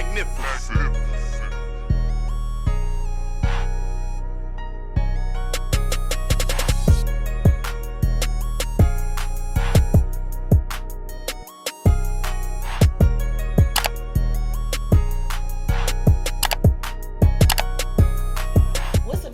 magnificent.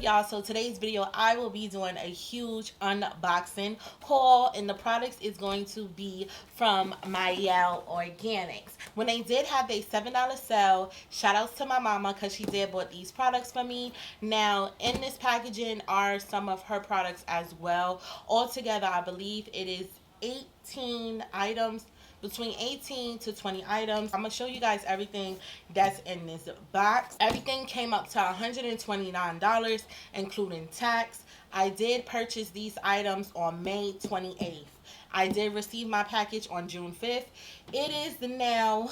Y'all, so today's video I will be doing a huge unboxing haul, and the products is going to be from Mielle Organics. When they did have a $7 sale, shout outs to my mama because she did bought these products for me. Now in this packaging are some of her products as well. Altogether I believe it is 18 items, between 18 to 20 items. I'm gonna show you guys everything that's in this box. Everything came up to $129 including tax. I did purchase these items on May 28th. I did receive my package on June 5th. It is now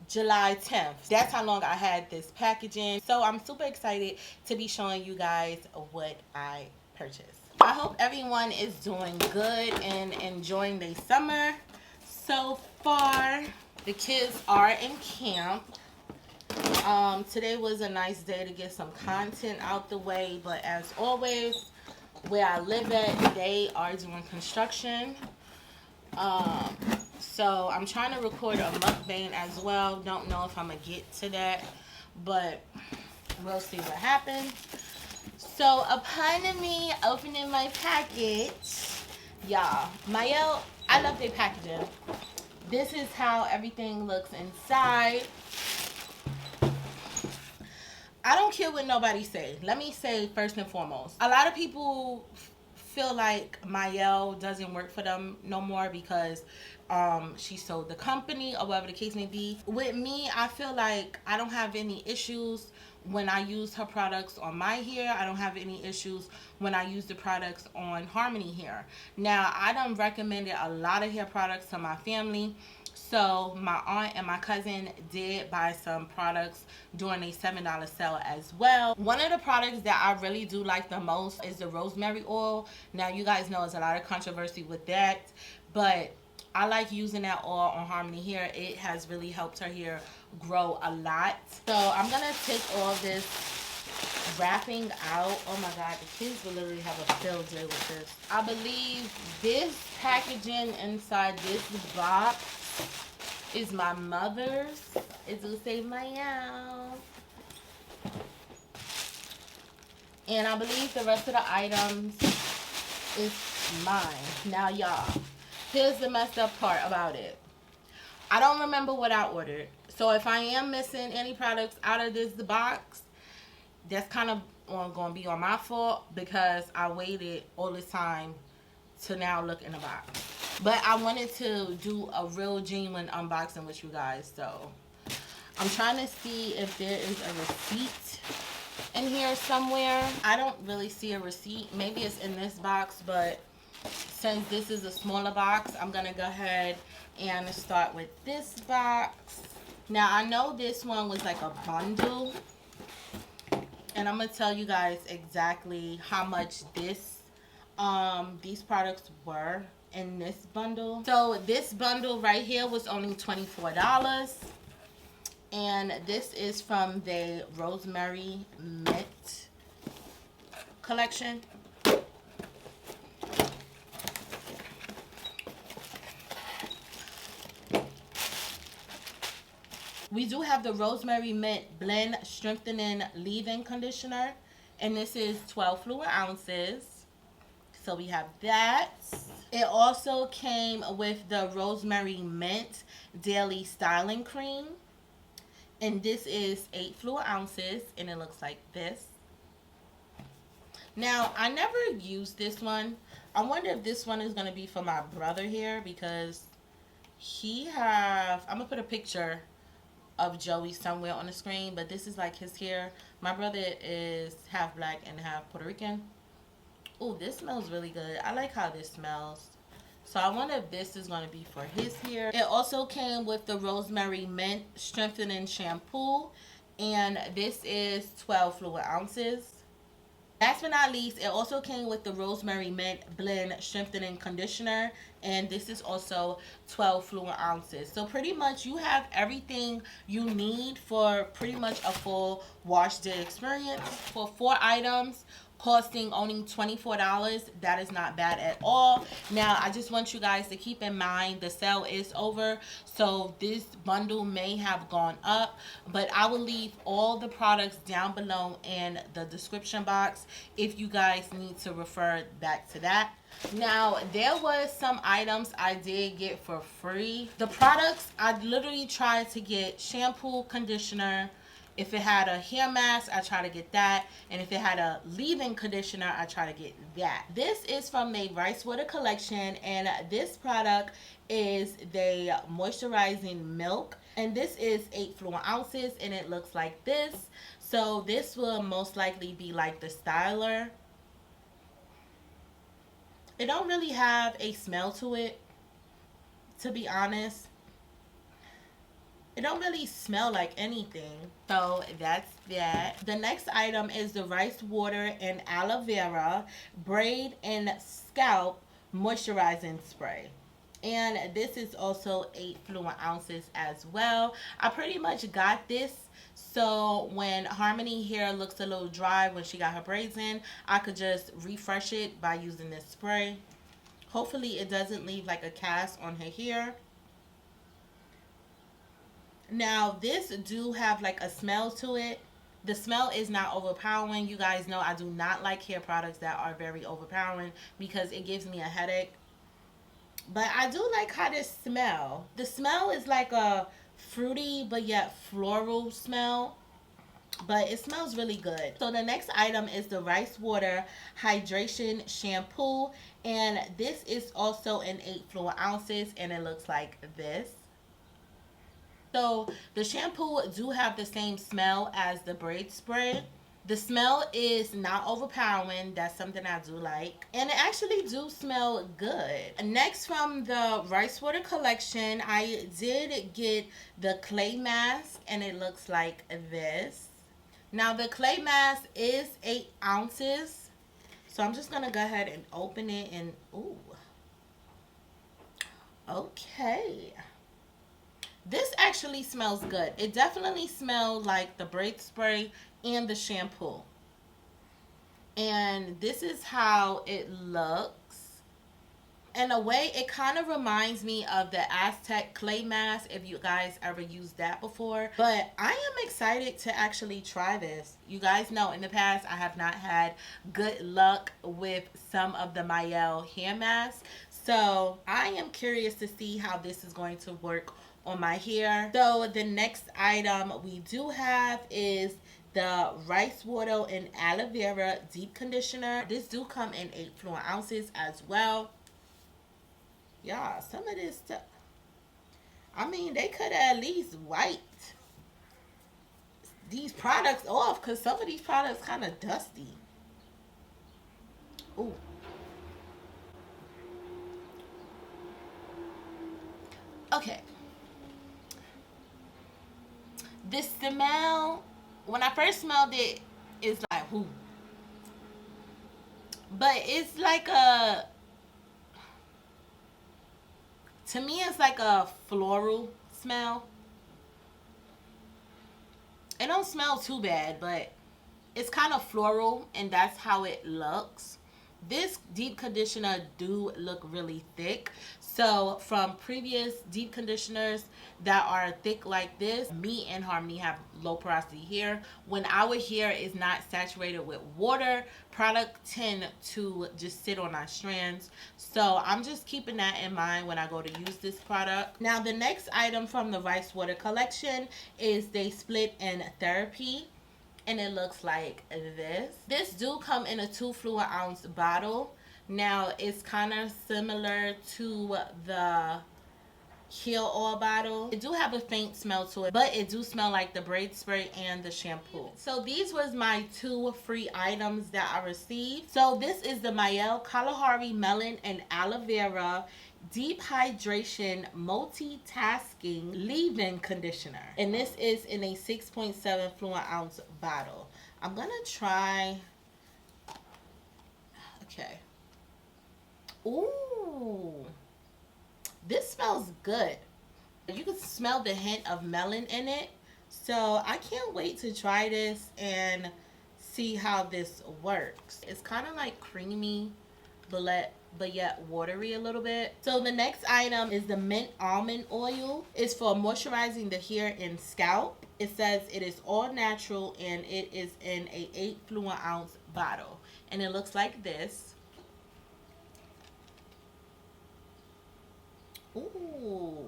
July 10th. That's how long I had this packaging. So I'm super excited to be showing you guys what I purchased. I hope everyone is doing good and enjoying their summer. So far, the kids are in camp. Today was a nice day to get some content out the way, but as always, where I live at, they are doing construction. So I'm trying to record a mukbang as well. Don't know if I'm gonna get to that, but we'll see what happens. So upon me opening my package, y'all, Mielle, I love their packaging. This is how everything looks inside. I don't care what nobody say. Let me say first and foremost, a lot of people feel like Mielle doesn't work for them no more because she sold the company or whatever the case may be. With me, I feel like I don't have any issues when I use her products on my hair. I don't have any issues when I use the products on Harmony hair. Now, I done recommended a lot of hair products to my family. So my aunt and my cousin did buy some products during a $7 sale as well. One of the products that I really do like the most is the rosemary oil. Now you guys know there's a lot of controversy with that, but I like using that oil on Harmony hair. It has really helped her hair grow a lot. So I'm gonna take all this wrapping out. Oh my god, the kids will literally have a field day with this. I believe this packaging inside this box is my mother's. It will say Mielle. And I believe the rest of the items is mine. Now y'all, here's the messed up part about it. I don't remember what I ordered. So if I am missing any products out of this box, that's kind of going to be on my fault because I waited all this time to now look in the box. But I wanted to do a real genuine unboxing with you guys. So I'm trying to see if there is a receipt in here somewhere. I don't really see a receipt. Maybe it's in this box, but since this is a smaller box, I'm going to go ahead and start with this box. Now, I know this one was like a bundle, and I'm going to tell you guys exactly how much these products were in this bundle. So this bundle right here was only $24, and this is from the Rosemary Mint collection. We do have the Rosemary Mint Blend Strengthening Leave-In Conditioner, and this is 12 fluid ounces. So we have that. It also came with the Rosemary Mint Daily Styling Cream, and this is 8 fluid ounces, and it looks like this. Now, I never used this one. I wonder if this one is going to be for my brother here, because I'm going to put a picture of Joey somewhere on the screen, but this is like his hair. My brother is half black and half Puerto Rican. Oh, this smells really good. I like how this smells. So I wonder if this is going to be for his hair. It also came with the Rosemary Mint Strengthening Shampoo, and this is 12 fluid ounces. Last but not least, it also came with the Rosemary Mint Blend Strengthening Conditioner, and this is also 12 fluid ounces. So pretty much you have everything you need for pretty much a full wash day experience for 4 items costing only $24. That is not bad at all. Now I just want you guys to keep in mind the sale is over, so this bundle may have gone up, but I will leave all the products down below in the description box if you guys need to refer back to that. Now there was some items I did get for free. The products I literally tried to get: shampoo, conditioner. If it had a hair mask, I try to get that. And if it had a leave-in conditioner, I try to get that. This is from the Rice Water Collection, and this product is the Moisturizing Milk. And this is 8 fluid ounces, and it looks like this. So this will most likely be like the styler. It don't really have a smell to it, to be honest. It don't really smell like anything. So that's that. The next item is the rice water and aloe vera braid and scalp moisturizing spray. And this is also 8 fluid ounces as well. I pretty much got this so when Harmony hair looks a little dry when she got her braids in, I could just refresh it by using this spray. Hopefully it doesn't leave like a cast on her hair. Now this do have like a smell to it. The smell is not overpowering. You guys know I do not like hair products that are very overpowering because it gives me a headache. But I do like how this smell. The smell is like a fruity but yet floral smell. But it smells really good. So the next item is the rice water hydration shampoo. And this is also in 8 fluid ounces, and it looks like this. So the shampoo do have the same smell as the braid spray. The smell is not overpowering. That's something I do like. And it actually do smell good. Next, from the Rice Water Collection, I did get the clay mask, and it looks like this. Now the clay mask is 8 ounces. So I'm just going to go ahead and open it and, ooh. Okay. This actually smells good. It definitely smells like the braid spray and the shampoo. And this is how it looks. In a way, it kind of reminds me of the Aztec clay mask, if you guys ever used that before. But I am excited to actually try this. You guys know in the past I have not had good luck with some of the Mielle hair masks. So I am curious to see how this is going to work on my hair. So the next item we do have is the rice water and aloe vera deep conditioner. This do come in 8 fluid ounces as well. Yeah, some of this stuff, I mean, they could at least wipe these products off, because some of these products kind of dusty. Ooh. Okay. The smell, when I first smelled it, it's like, whoo. But it's like a, to me, it's like a floral smell. It don't smell too bad, but it's kind of floral, and that's how it looks. This deep conditioner do look really thick. So from previous deep conditioners that are thick like this, me and Harmony have low porosity hair. When our hair is not saturated with water, product tend to just sit on our strands. So I'm just keeping that in mind when I go to use this product. Now the next item from the Rice Water Collection is they split in therapy. And it looks like this. This do come in a 2 fluid ounce bottle. Now it's kind of similar to the Heal Oil bottle. It do have a faint smell to it, but it do smell like the braid spray and the shampoo. So these was my 2 free items that I received. So this is the Mielle Kalahari Melon and Aloe Vera Deep Hydration Multitasking Leave-In Conditioner. And this is in a 6.7 fluid ounce bottle. I'm going to try Okay. Ooh, this smells good. You can smell the hint of melon in it. So I can't wait to try this and see how this works. It's kind of like creamy, but yet watery a little bit. So the next item is the mint almond oil. It's for moisturizing the hair and scalp. It says it is all natural and it is in a 8 fluid ounce bottle. And it looks like this. Ooh.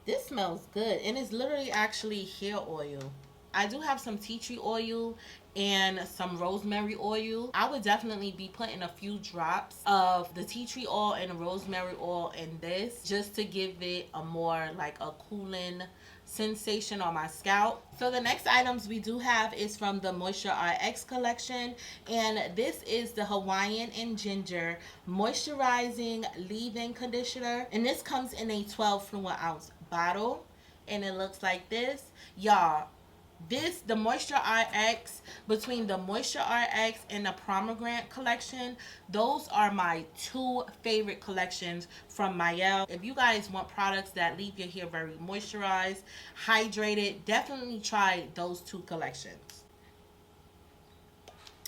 This smells good, and it's literally actually hair oil. I do have some tea tree oil and some rosemary oil. I would definitely be putting a few drops of the tea tree oil and the rosemary oil in this just to give it a more like a cooling sensation on my scalp. So the next items we do have is from the Moisture RX collection, and this is the Hawaiian and Ginger Moisturizing Leave-In Conditioner, and this comes in a 12 fluid ounce bottle, and it looks like this. Y'all, the Moisture RX, between the Moisture RX and the Pomegranate collection, those are my two favorite collections from Mielle. If you guys want products that leave your hair very moisturized, hydrated, definitely try those two collections.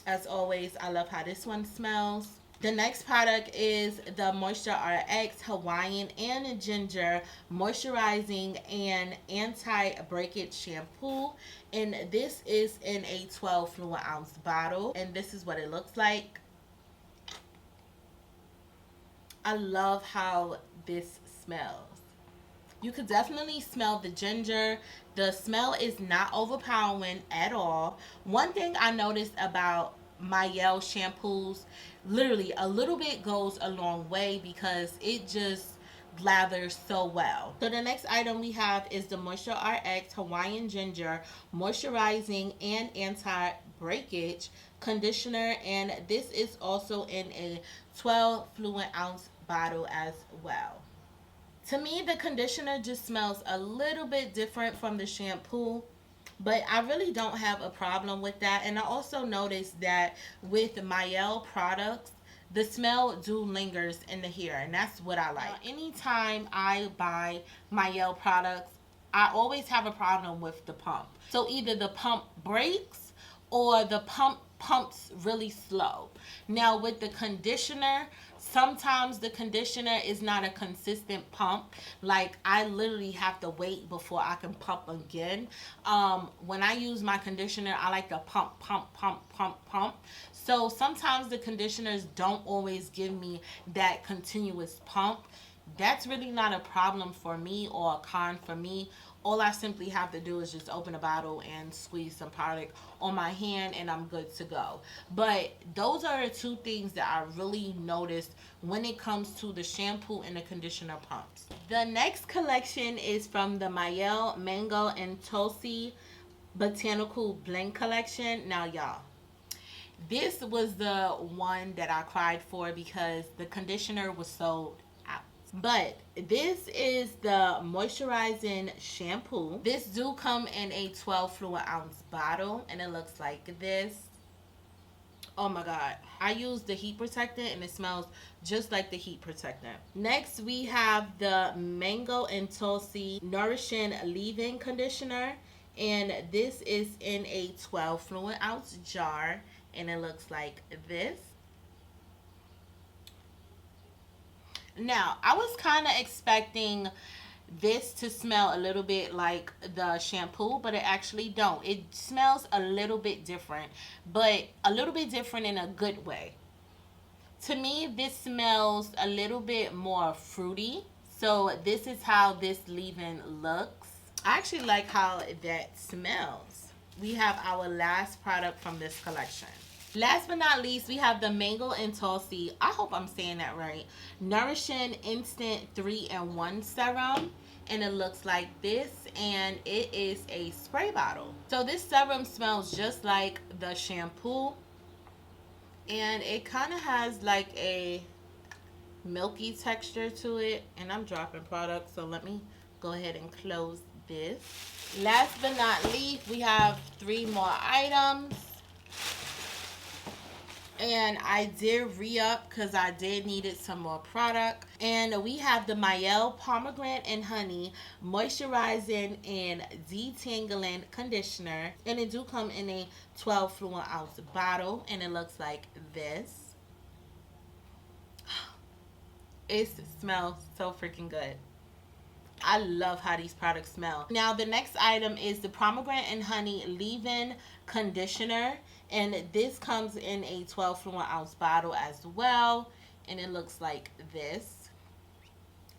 As always, I love how this one smells. The next product is the Moisture RX Hawaiian and Ginger Moisturizing and Anti-Breakage Shampoo. And this is in a 12 fluid ounce bottle. And this is what it looks like. I love how this smells. You could definitely smell the ginger. The smell is not overpowering at all. One thing I noticed about Mielle shampoos, literally a little bit goes a long way because it just lathers so well. So the next item we have is the Moisture RX Hawaiian Ginger Moisturizing and Anti-Breakage Conditioner, and this is also in a 12 fluid ounce bottle as well. To me, the conditioner just smells a little bit different from the shampoo, but I really don't have a problem with that. And I also noticed that with Mielle products, the smell do lingers in the hair, and that's what I like. Anytime I buy Mielle products, I always have a problem with the pump. So either the pump breaks or the pump pumps really slow. Now with the conditioner, sometimes the conditioner is not a consistent pump. Like I literally have to wait before I can pump again. When I use my conditioner, I like to pump, pump, pump, pump, pump. So sometimes the conditioners don't always give me that continuous pump. That's really not a problem for me or a con for me. All I simply have to do is just open a bottle and squeeze some product on my hand and I'm good to go. But those are the two things that I really noticed when it comes to the shampoo and the conditioner pumps. The next collection is from the Mielle Mango and Tulsi Botanical Blend collection. Now y'all, this was the one that I cried for because the conditioner was sold out. But this is the moisturizing shampoo. This do come in a 12 fluid ounce bottle and it looks like this. Oh my god, I use the heat protectant and it smells just like the heat protectant. Next we have the Mango and Tulsi Nourishing Leave-In Conditioner, and this is in a 12 fluid ounce jar and it looks like this. Now, I was kind of expecting this to smell a little bit like the shampoo, but it actually don't. It smells a little bit different, but a little bit different in a good way. To me, this smells a little bit more fruity. So this is how this leave-in looks. I actually like how that smells. We have our last product from this collection. Last but not least, we have the Mango and Tulsi, I hope I'm saying that right, Nourishing Instant 3-in-1 Serum. And it looks like this, and it is a spray bottle. So this serum smells just like the shampoo. And it kind of has like a milky texture to it. And I'm dropping products, so let me go ahead and close this. Last but not least, we have 3 more items. And I did re-up because I did needed some more product. And we have the Mielle Pomegranate and Honey Moisturizing and Detangling Conditioner. And it do come in a 12 fluid ounce bottle. And it looks like this. It smells so freaking good. I love how these products smell. Now the next item is the pomegranate and honey leave-in conditioner, and this comes in a 12 fluid ounce bottle as well, and it looks like this.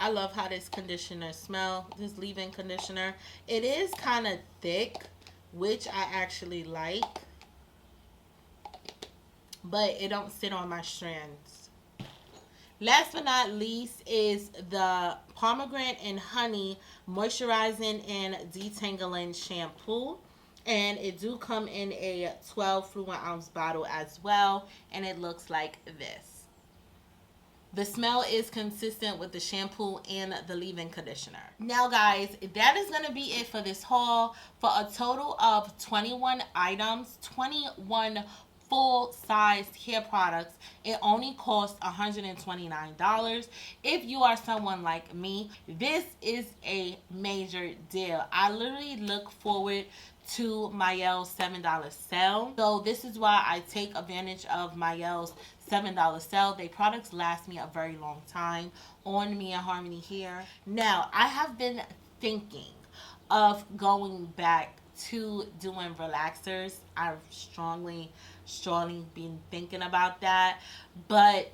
I love how this conditioner smells. This leave-in conditioner. It is kind of thick, which I actually like, but it don't sit on my strands. Last but not least is the pomegranate and honey moisturizing and detangling shampoo. And it do come in a 12 fluid ounce bottle as well. And it looks like this. The smell is consistent with the shampoo and the leave-in conditioner. Now guys, that is going to be it for this haul. For a total of 21 items, 21 full-sized hair products. It only costs $129. If you are someone like me, this is a major deal. I literally look forward to Mielle's $7 sale. So this is why I take advantage of Mielle's $7 sale. Their products last me a very long time on Me and Harmony Hair. Now, I have been thinking of going back to doing relaxers. I've strongly been thinking about that. But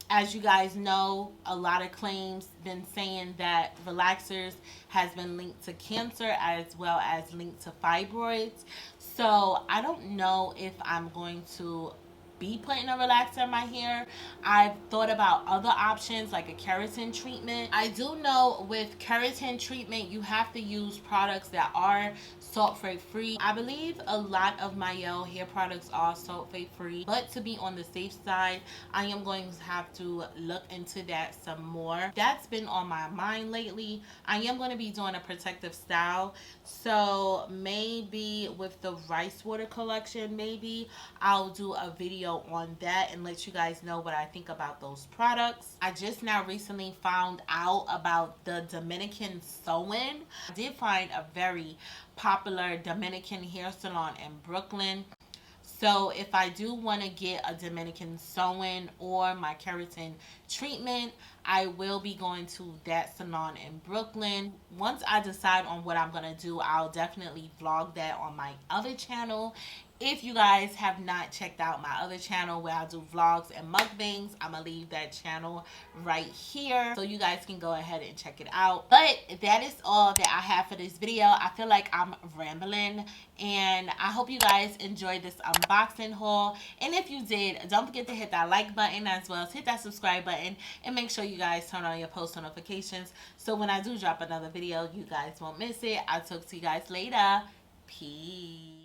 as you guys know, a lot of claims been saying that relaxers has been linked to cancer as well as linked to fibroids. So I don't know if I'm going to be putting a relaxer in my hair. I've thought about other options like a keratin treatment. I do know with keratin treatment you have to use products that are sulfate free. I believe a lot of Mielle hair products are sulfate free, but to be on the safe side, I am going to have to look into that some more. That's been on my mind lately. I am going to be doing a protective style, so maybe with the rice water collection, maybe I'll do a video on that and let you guys know what I think about those products. I just now recently found out about the Dominican Sew-In. I did find a very popular Dominican hair salon in Brooklyn. So if I do want to get a Dominican Sew-In or my keratin treatment, I will be going to that salon in Brooklyn. Once I decide on what I'm going to do, I'll definitely vlog that on my other channel. If you guys have not checked out my other channel where I do vlogs and mukbangs, I'm going to leave that channel right here so you guys can go ahead and check it out. But that is all that I have for this video. I feel like I'm rambling, and I hope you guys enjoyed this unboxing haul. And if you did, don't forget to hit that like button as well as hit that subscribe button, and make sure you guys turn on your post notifications so when I do drop another video, you guys won't miss it. I'll talk to you guys later. Peace.